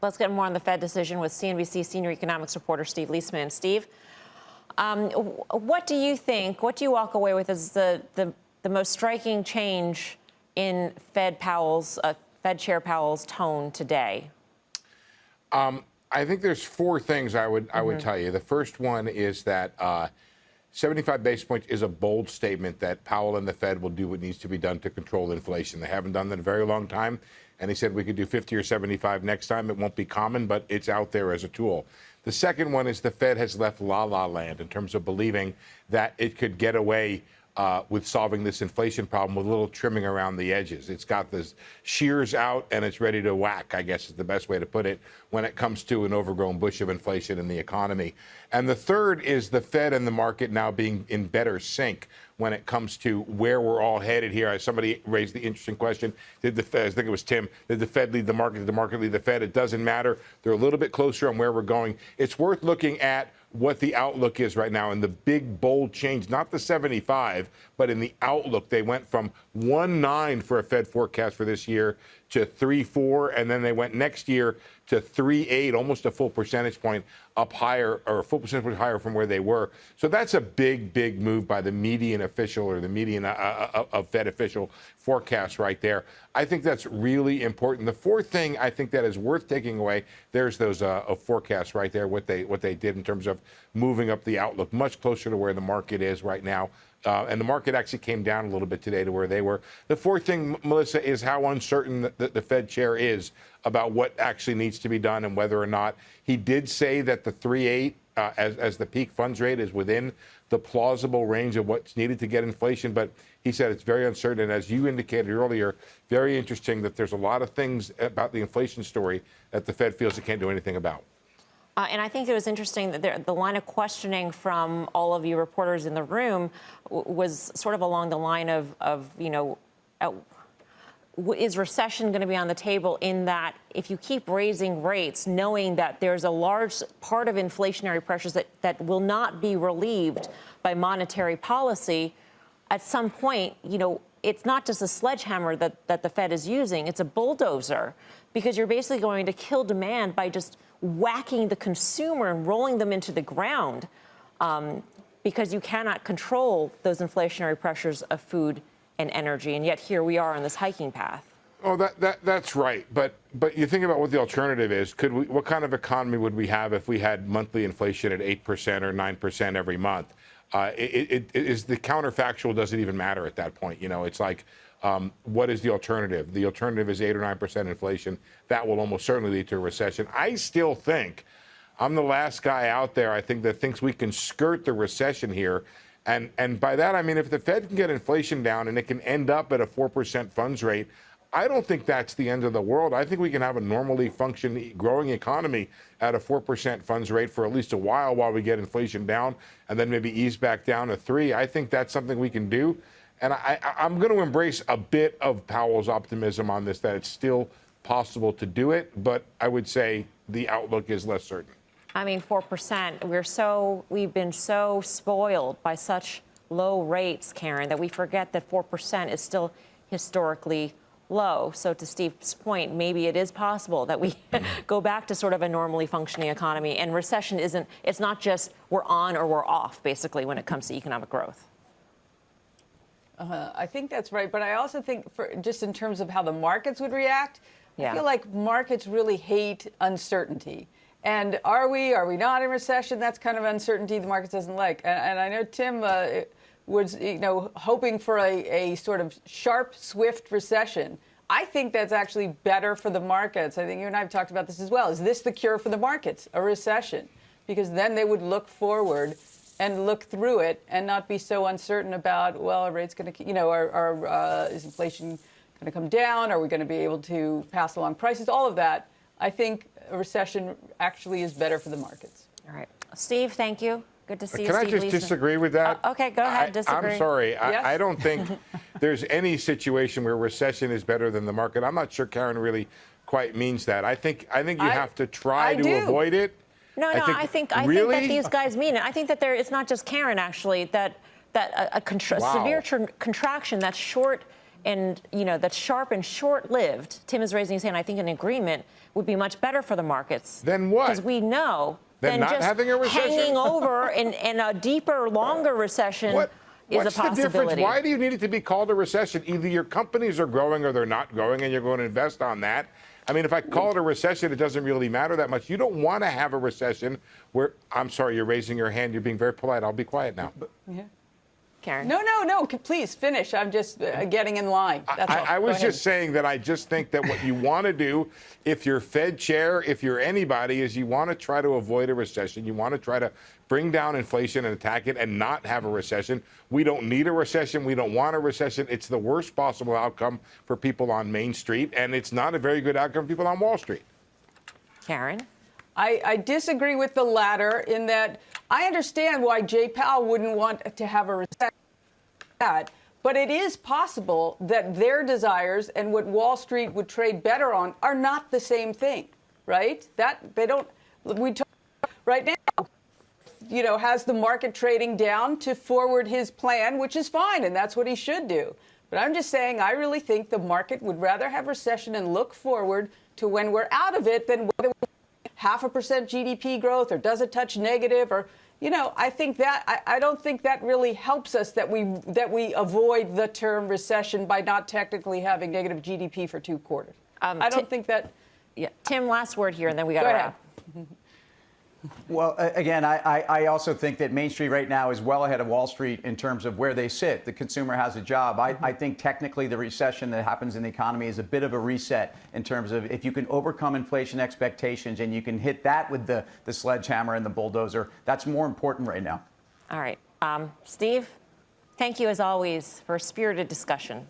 let's get more on the Fed decision with CNBC senior economics reporter Steve Leisman. Steve, what do you think? What do you walk away with as the most striking change in Fed Chair Powell's tone today? I think there's four things I would tell you. The first one is that 75 basis points is a bold statement that Powell and the Fed will do what needs to be done to control inflation. They haven't done that in a very long time. And he said we could do 50 or 75 next time. It won't be common, but it's out there as a tool. The second one is the Fed has left la-la land in terms of believing that it could get away with solving this inflation problem with a little trimming around the edges. It's got the shears out and it's ready to whack, I guess is the best way to put it, when it comes to an overgrown bush of inflation in the economy. And the third is the Fed and the market now being in better sync when it comes to where we're all headed here. Somebody raised the interesting question, did the Fed, I think it was Tim, did the Fed lead the market, did the market lead the Fed? It doesn't matter. They're a little bit closer on where we're going. It's worth looking at what the outlook is right now and the big, bold change, not the 75, but in the outlook. They went from 1.9 for a Fed forecast for this year to 3.4, and then they went next year to 3.8, almost a full percentage point up higher, or a full percentage point higher from where they were. So that's a big, big move by the median official or the median of Fed official forecast right there. I think that's really important. The fourth thing I think that is worth taking away, there's those forecasts right there, what they did in terms of moving up the outlook, much closer to where the market is right now. And the market actually came down a little bit today to where they were. The fourth thing, Melissa, is how uncertain the Fed chair is about what actually needs to be done and whether or not. He did say that the 3.8 as the peak funds rate is within the plausible range of what's needed to get inflation. But he said it's very uncertain. And as you indicated earlier, very interesting that there's a lot of things about the inflation story that the Fed feels it can't do anything about. And I think it was interesting that the line of questioning from all of you reporters in the room was sort of along the line of is recession going to be on the table, in that if you keep raising rates, knowing that there's a large part of inflationary pressures that will not be relieved by monetary policy, at some point, it's not just a sledgehammer that the Fed is using, it's a bulldozer, because you're basically going to kill demand by just whacking the consumer and rolling them into the ground, because you cannot control those inflationary pressures of food and energy. And yet here we are on this hiking path. Oh, that's right. But you think about what the alternative is. What kind of economy would we have if we had monthly inflation at 8% or 9% every month? It is the counterfactual doesn't even matter at that point. It's like, what is the alternative? The alternative is 8 or 9% inflation. That will almost certainly lead to a recession. I still think I'm the last guy out there, I think, that thinks we can skirt the recession here. And by that, I mean, if the Fed can get inflation down and it can end up at a 4% funds rate, I don't think that's the end of the world. I think we can have a normally functioning, growing economy at a 4% funds rate for at least a while we get inflation down, and then maybe ease back down to 3. I think that's something we can do. And I'm going to embrace a bit of Powell's optimism on this, that it's still possible to do it. But I would say the outlook is less certain. I mean, 4%. We've been so spoiled by such low rates, Karen, that we forget that 4% is still historically low. So to Steve's point, maybe it is possible that we go back to sort of a normally functioning economy. And recession it's not just we're on or we're off, basically, when it comes to economic growth. I think that's right. But I also think, just in terms of how the markets would react, I feel like markets really hate uncertainty. And are we not in recession? That's kind of uncertainty the market doesn't like. And I know Tim was, hoping for a sort of sharp, swift recession. I think that's actually better for the markets. I think you and I have talked about this as well. Is this the cure for the markets, a recession? Because then they would look forward and look through it and not be so uncertain about, well, are rates going to, is inflation going to come down? Are we going to be able to pass along prices? All of that. I think a recession actually is better for the markets. All right. Steve, thank you. Good to see you, Can I Steve just Leisman. disagree with that? Okay, go ahead. Disagree. I'm sorry. Yes. I don't think there's any situation where recession is better than the market. I'm not sure Karen really quite means that. I think you have to try to avoid it. No, I think that these guys mean it. I think that it's not just Karen, actually, that a severe contraction that's short and that's sharp and short-lived. Tim is raising his hand. I think an agreement would be much better for the markets. Then what? Because we know then not just having a recession? hanging over and a deeper, longer recession. Is a possibility. What's the difference? Why do you need it to be called a recession? Either your companies are growing or they're not growing, and you're going to invest on that. I mean, if I call it a recession, it doesn't really matter that much. You don't want to have a recession where, I'm sorry, you're raising your hand. You're being very polite. I'll be quiet now. Yeah. Karen? No. Please finish. I'm just getting in line. That's all. I was just saying that I just think that what you want to do, if you're Fed chair, if you're anybody, is you want to try to avoid a recession. You want to try to bring down inflation and attack it and not have a recession. We don't need a recession. We don't want a recession. It's the worst possible outcome for people on Main Street, and it's not a very good outcome for people on Wall Street. Karen? I disagree with the latter in that I understand why Jay Powell wouldn't want to have a recession, but it is possible that their desires and what Wall Street would trade better on are not the same thing, right? That they don't. We talk right now. Has the market trading down to forward his plan, which is fine, and that's what he should do. But I'm just saying, I really think the market would rather have recession and look forward to when we're out of it than whether we 0.5% GDP growth or does it touch negative or, I think that I don't think that really helps us that we avoid the term recession by not technically having negative GDP for 2 quarters. I don't think that. Yeah, Tim, last word here, and then we got to wrap. Well, again, I also think that Main Street right now is well ahead of Wall Street in terms of where they sit. The consumer has a job. I think technically the recession that happens in the economy is a bit of a reset in terms of if you can overcome inflation expectations and you can hit that with the sledgehammer and the bulldozer, that's more important right now. All right. Steve, thank you as always for a spirited discussion.